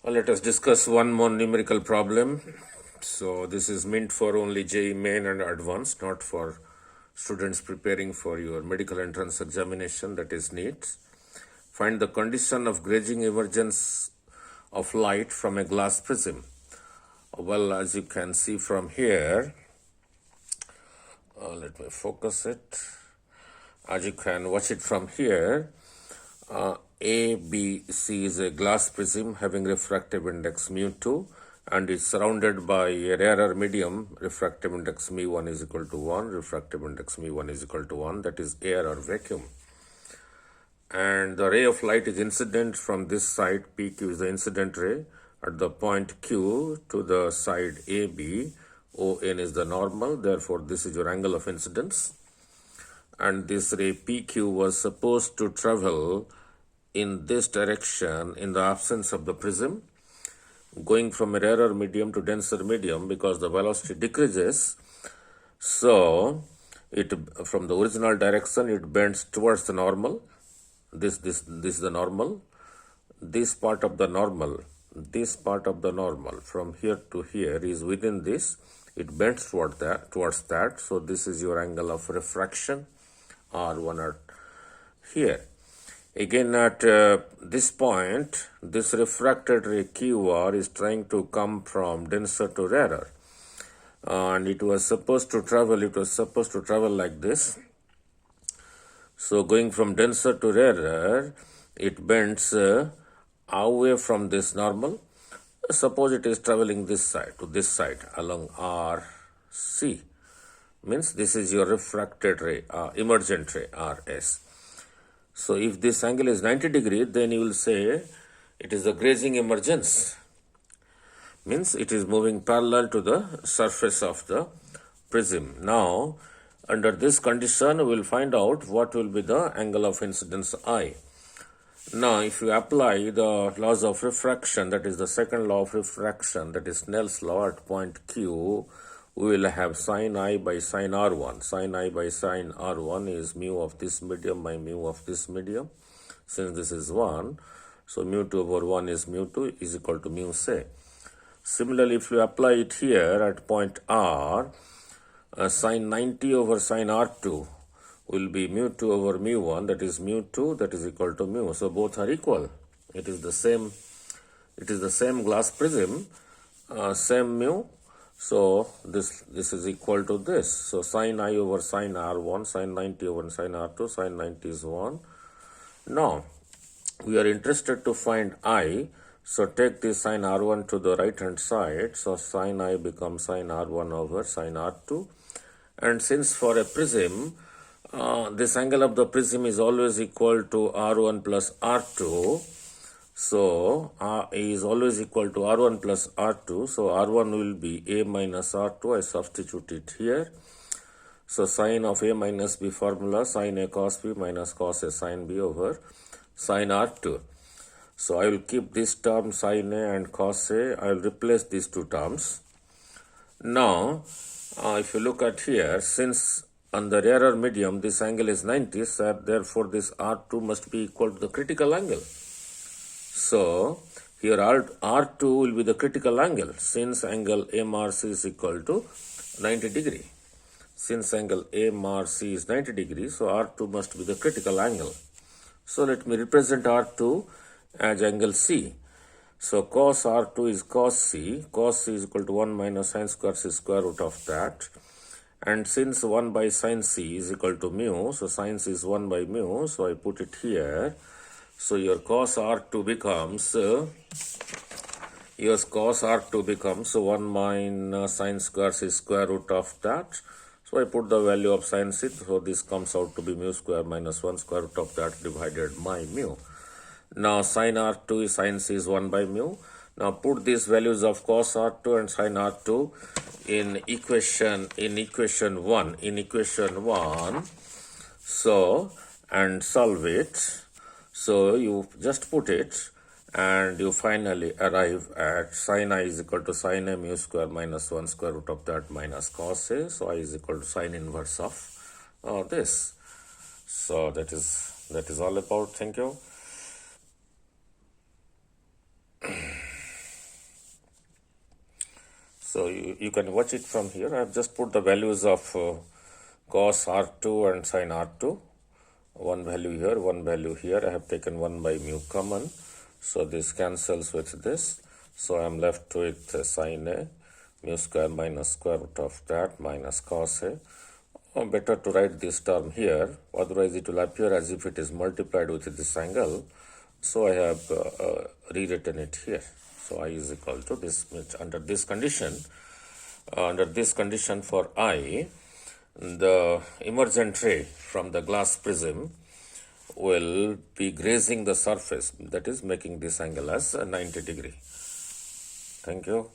Let us discuss one more numerical problem. So this is meant for only JEE Main and Advanced, not for students preparing for your medical entrance examination, that is NEET. Find the condition of grazing emergence of light from a glass prism. Well, as you can see from here, let me focus it. As you can watch it from here, A, B, C is a glass prism having refractive index mu2 and is surrounded by a rarer medium. Refractive index mu1 is equal to 1, refractive index mu1 is equal to 1, that is air or vacuum. And the ray of light is incident from this side, PQ is the incident ray, at the point Q to the side AB, ON is the normal, therefore this is your angle of incidence. And this ray PQ was supposed to travel in this direction in the absence of the prism, going from a rarer medium to denser medium because the velocity decreases. So it from the original direction it bends towards the normal. This is the normal. This part of the normal from here to here is within this. It bends towards that. So this is your angle of refraction, R1 at here. Again, at this point, this refracted ray QR is trying to come from denser to rarer, and it was supposed to travel like this. So going from denser to rarer, it bends away from this normal. Suppose it is traveling this side to this side along RC, means this is your refracted ray, emergent ray, RS. So if this angle is 90 degree, then you will say it is the grazing emergence. Means it is moving parallel to the surface of the prism. Now, under this condition, we will find out what will be the angle of incidence I. Now, if you apply the laws of refraction, that is the second law of refraction, that is Snell's law at point Q, we will have sin I by sin R1. Sin I by sin R1 is mu of this medium by mu of this medium. Since this is 1, so mu2 over 1 is mu2 is equal to mu say. Similarly, if you apply it here at point R, sin 90 over sin R2 will be mu2 over mu1, that is mu2, that is equal to mu. So both are equal. It is the same glass prism, same mu. So this is equal to this. So sin I over sin R1, sin 90 over sin R2, sin 90 is 1. Now, we are interested to find I. So take this sin R1 to the right hand side. So sin I becomes sin R1 over sin R2. And since for a prism, this angle of the prism is always equal to R1 plus R2. So, is always equal to R1 plus R2. So, R1 will be A minus R2. I substitute it here. So, sin of A minus B formula, sin A cos B minus cos A sin B over sin R2. So, I will keep this term sin A and cos A. I will replace these two terms. Now, if you look at here, since on the rarer medium this angle is 90, so therefore this R2 must be equal to the critical angle. So, here R2 will be the critical angle since angle MRC is equal to 90 degree. Since angle MRC is 90 degrees, so R2 must be the critical angle. So, let me represent R2 as angle C. So, cos R2 is cos C. Cos C is equal to 1 minus sin square C square root of that. And since 1 by sin C is equal to mu, so sin C is 1 by mu, so I put it here. So your cos R2 becomes 1 minus sin square C square root of that. So I put the value of sin C, so this comes out to be mu square minus 1 square root of that divided by mu. Now sin R2 is sin C is 1 by mu. Now put these values of cos R2 and sin R2 in equation 1. So, and solve it. So you just put it and you finally arrive at sin I is equal to sin A mu square minus 1 square root of that minus cos A. So I is equal to sin inverse of this. So that is all about. Thank you. So you can watch it from here. I have just put the values of cos R2 and sin R2. One value here, one value here. I have taken 1 by mu common. So this cancels with this. So I am left with sin A, mu square minus square root of that minus cos A. Better to write this term here, otherwise it will appear as if it is multiplied with this angle. So I have rewritten it here. So I is equal to this, under this condition for I, the emergent ray from the glass prism will be grazing the surface, that is making this angle as 90 degree. Thank you.